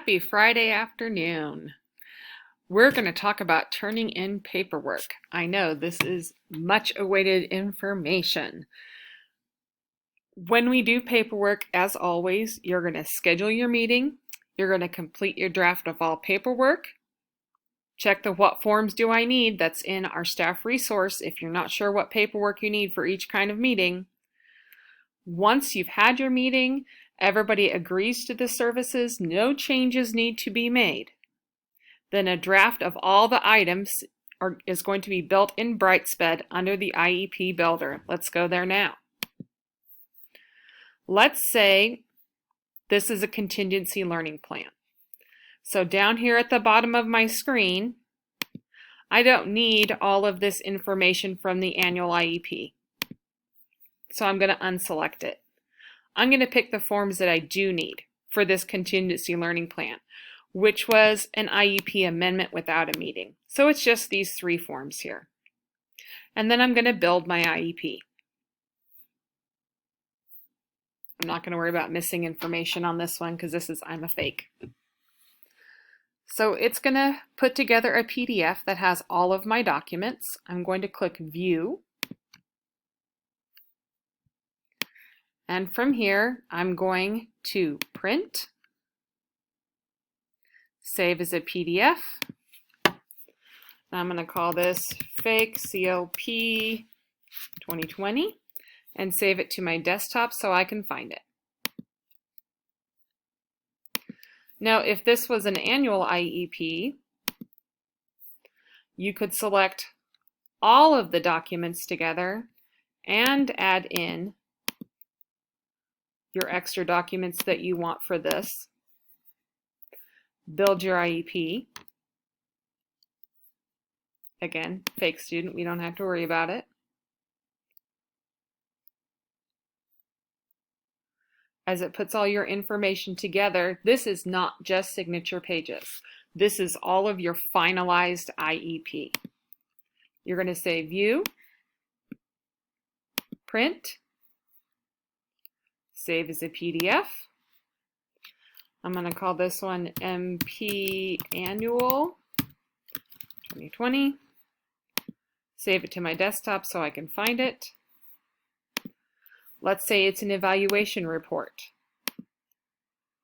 Happy Friday afternoon. We're going to talk about turning in paperwork. I know this is much awaited information. When we do paperwork, as always, you're going to schedule your meeting. You're going to complete your draft of all paperwork. Check the what forms do I need that's in our staff resource if you're not sure what paperwork you need for each kind of meeting. Once you've had your meeting, everybody agrees to the services, no changes need to be made. Then a draft of all the items is going to be built in Brightsped under the IEP Builder. Let's go there now. Let's say this is a contingency learning plan. So down here at the bottom of my screen, I don't need all of this information from the annual IEP. So I'm going to unselect it. I'm going to pick the forms that I do need for this contingency learning plan, which was an IEP amendment without a meeting. So it's just these three forms here. And then I'm going to build my IEP. I'm not going to worry about missing information on this one because I'm a fake. So it's going to put together a PDF that has all of my documents. I'm going to click View. And from here, I'm going to print, save as a PDF. I'm going to call this Fake CLP 2020 and save it to my desktop so I can find it. Now, if this was an annual IEP, you could select all of the documents together and add in your extra documents that you want for this. Build your IEP. Again, fake student, we don't have to worry about it. As it puts all your information together, this is not just signature pages. This is all of your finalized IEP. You're going to say View, Print, save as a PDF. I'm going to call this one MP Annual 2020. Save it to my desktop so I can find it. Let's say it's an evaluation report.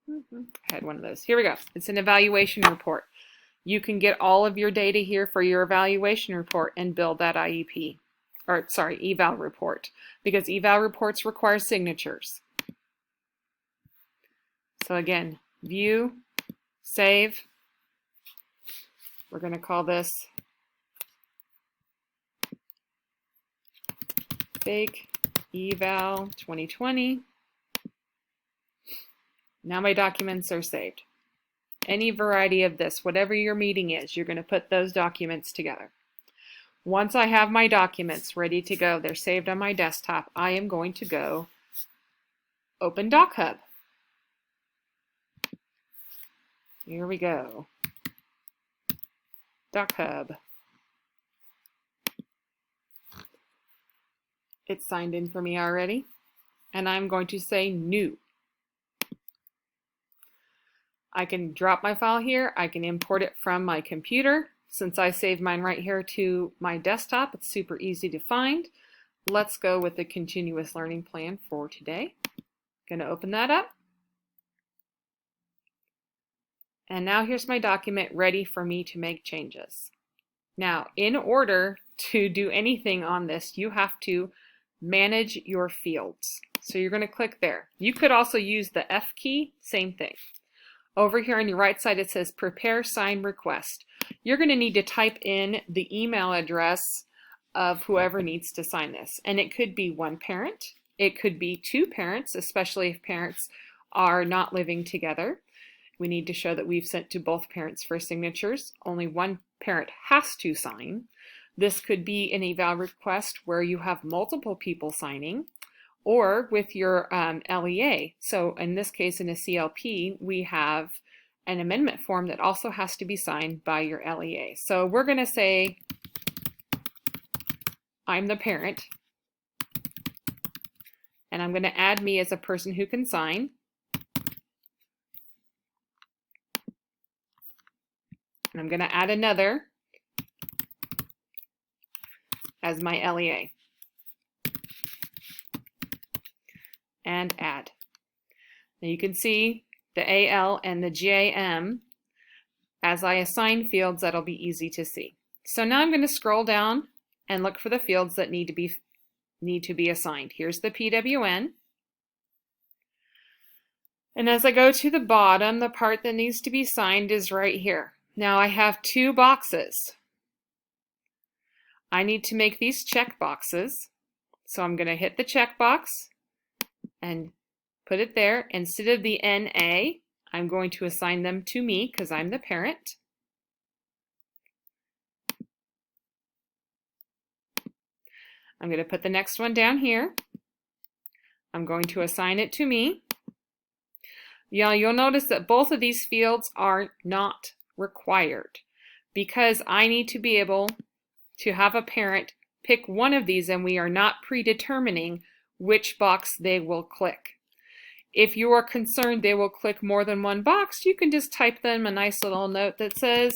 I had one of those. Here we go. It's an evaluation report. You can get all of your data here for your evaluation report and build that IEP, or sorry, eval report, because eval reports require signatures. So again, View, Save. We're going to call this Fake Eval 2020. Now my documents are saved. Any variety of this, whatever your meeting is, you're going to put those documents together. Once I have my documents ready to go, they're saved on my desktop, I am going to go open DocHub. Here we go. DocHub. It's signed in for me already, and I'm going to say New. I can drop my file here. I can import it from my computer. Since I saved mine right here to my desktop, it's super easy to find. Let's go with the continuous learning plan for today. Going to open that up. And now here's my document ready for me to make changes. Now, in order to do anything on this, you have to manage your fields. So you're going to click there. You could also use the F key, same thing. Over here on your right side, it says Prepare Sign Request. You're going to need to type in the email address of whoever needs to sign this. And it could be one parent. It could be two parents, especially if parents are not living together. We need to show that we've sent to both parents for signatures. Only one parent has to sign. This could be an eval request where you have multiple people signing, or with your LEA. So in this case, in a CLP, we have an amendment form that also has to be signed by your LEA. So we're going to say, I'm the parent, and I'm going to add me as a person who can sign. And I'm going to add another as my LEA. And add. Now you can see the AL and the JM. As I assign fields, that'll be easy to see. So now I'm going to scroll down and look for the fields that need to be assigned. Here's the PWN. And as I go to the bottom, the part that needs to be signed is right here. Now I have 2 boxes. I need to make these check boxes. So I'm going to hit the check box and put it there. Instead of the NA, I'm going to assign them to me because I'm the parent. I'm going to put the next one down here. I'm going to assign it to me. Yeah, you'll notice that both of these fields are not required because I need to be able to have a parent pick one of these, and we are not predetermining which box they will click. If you are concerned they will click more than one box, you can just type them a nice little note that says,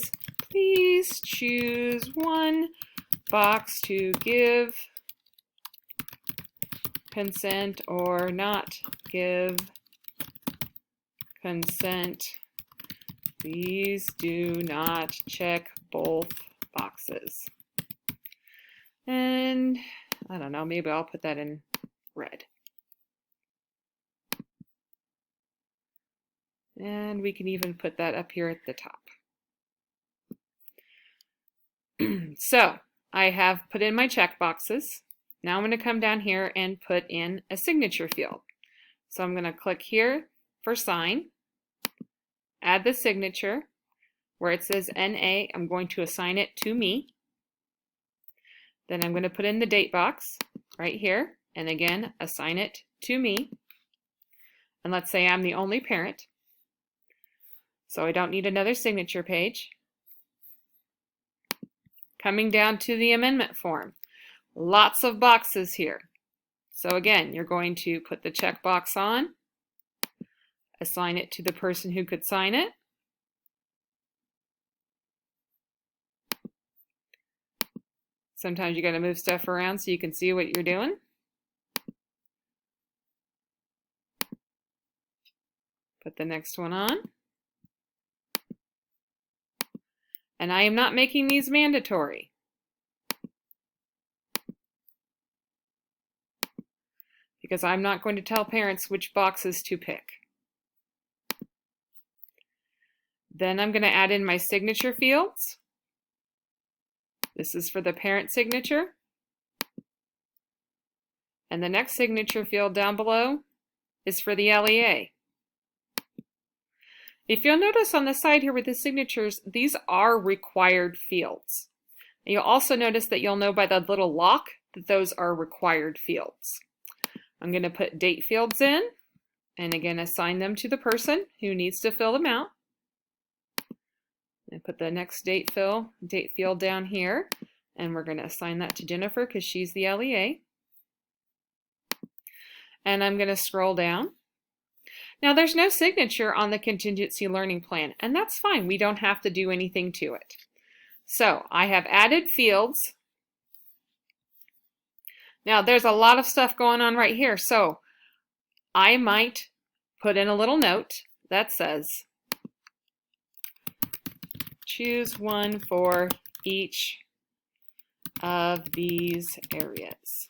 please choose one box to give consent or not give consent. Please do not check both boxes. And I don't know, maybe I'll put that in red. And we can even put that up here at the top. So I have put in my check boxes. Now I'm going to come down here and put in a signature field. So I'm going to click here for sign, add the signature. Where it says NA, I'm going to assign it to me. Then I'm going to put in the date box right here, and again, assign it to me. And let's say I'm the only parent, so I don't need another signature page. Coming down to the amendment form, lots of boxes here. So again, you're going to put the checkbox on, assign it to the person who could sign it. Sometimes you got to move stuff around so you can see what you're doing. Put the next one on. And I am not making these mandatory. Because I'm not going to tell parents which boxes to pick. Then I'm going to add in my signature fields. This is for the parent signature. And the next signature field down below is for the LEA. If you'll notice on the side here with the signatures, these are required fields. And you'll also notice that you'll know by the little lock that those are required fields. I'm going to put date fields in, and again assign them to the person who needs to fill them out. And put the next date field down here, and we're going to assign that to Jennifer because she's the LEA. And I'm going to scroll down. Now there's no signature on the contingency learning plan, and that's fine. We don't have to do anything to it. So I have added fields. Now there's a lot of stuff going on right here, so I might put in a little note that says, choose one for each of these areas.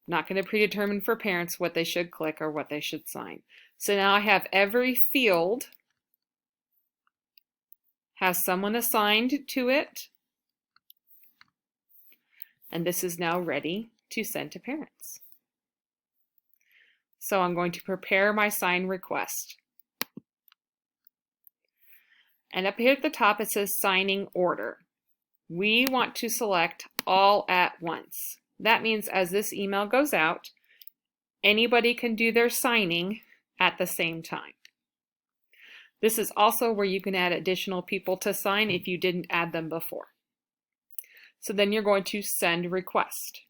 Not going to predetermine for parents what they should click or what they should sign. So now I have every field has someone assigned to it, and this is now ready to send to parents. So I'm going to prepare my sign request. And up here at the top it says signing order. We want to select all at once. That means as this email goes out, anybody can do their signing at the same time. This is also where you can add additional people to sign if you didn't add them before. So then you're going to send request.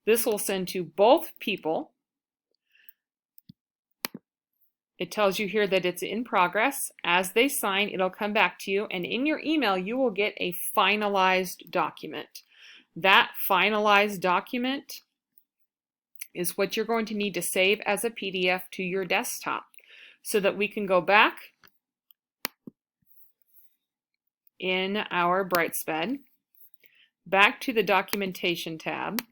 This will send to both people. It tells you here that it's in progress. As they sign, it'll come back to you, and in your email, you will get a finalized document. That finalized document is what you're going to need to save as a PDF to your desktop so that we can go back in our Brightsped, back to the documentation tab,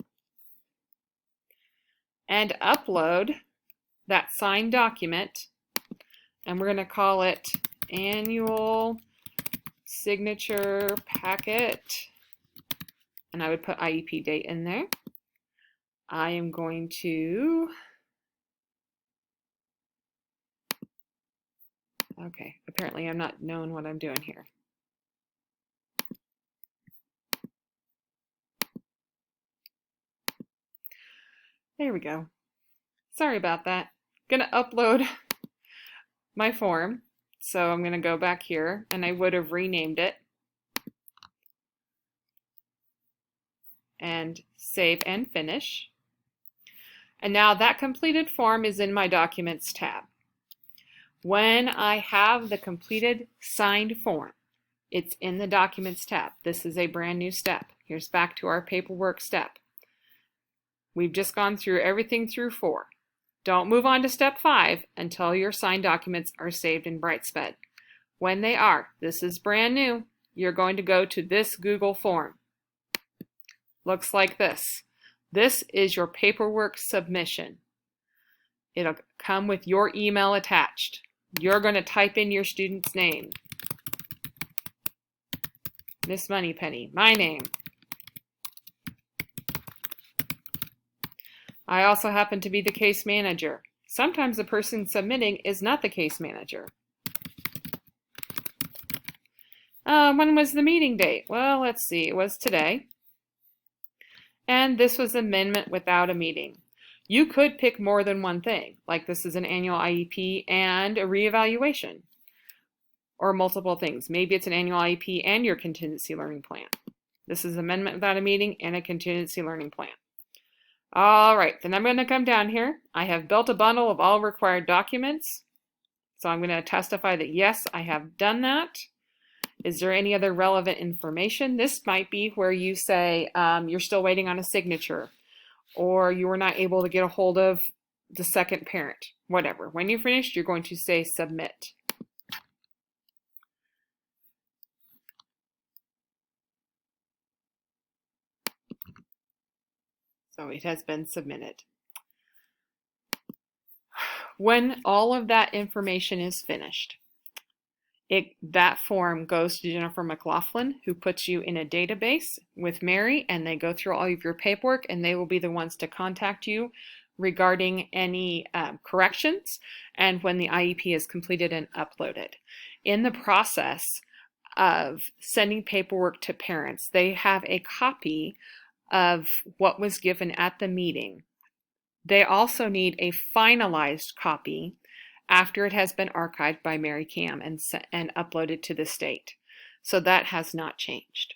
and upload that signed document, and we're going to call it Annual Signature Packet, and I would put IEP date in there. I am going to, okay, apparently I'm not knowing what I'm doing here. There we go. Sorry about that. Gonna upload my form. So I'm gonna go back here, and I would have renamed it. And save and finish. And now that completed form is in my Documents tab. When I have the completed signed form, it's in the Documents tab. This is a brand new step. Here's back to our paperwork step. We've just gone through everything through 4. Don't move on to step 5 until your signed documents are saved in Brightsped. When they are, this is brand new, you're going to go to this Google form. Looks like this. This is your paperwork submission. It'll come with your email attached. You're going to type in your student's name. Miss Moneypenny, my name. I also happen to be the case manager. Sometimes the person submitting is not the case manager. When was the meeting date? Well, let's see. It was today. And this was amendment without a meeting. You could pick more than one thing, like this is an annual IEP and a reevaluation, or multiple things. Maybe it's an annual IEP and your contingency learning plan. This is amendment without a meeting and a contingency learning plan. All right, then I'm going to come down here. I have built a bundle of all required documents. So I'm going to testify that yes, I have done that. Is there any other relevant information? This might be where you say you're still waiting on a signature, or you were not able to get a hold of the second parent, whatever. When you're finished, you're going to say submit. So it has been submitted. When all of that information is finished, that form goes to Jennifer McLaughlin, who puts you in a database with Mary, and they go through all of your paperwork, and they will be the ones to contact you regarding any corrections and when the IEP is completed and uploaded. In the process of sending paperwork to parents, they have a copy of what was given at the meeting. They also need a finalized copy after it has been archived by Mary Cam and uploaded to the state. So that has not changed.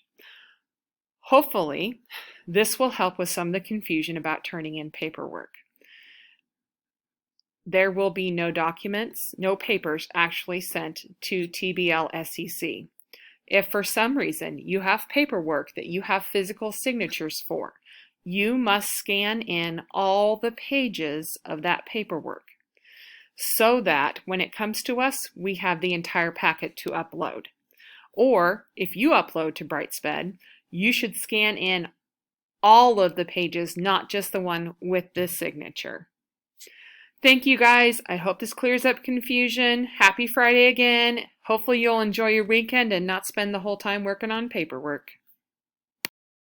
Hopefully, this will help with some of the confusion about turning in paperwork. There will be no documents, no papers actually sent to TBL SEC. If for some reason you have paperwork that you have physical signatures for, you must scan in all the pages of that paperwork so that when it comes to us, we have the entire packet to upload. Or if you upload to Brightsped, you should scan in all of the pages, not just the one with the signature. Thank you guys. I hope this clears up confusion. Happy Friday again. Hopefully you'll enjoy your weekend and not spend the whole time working on paperwork.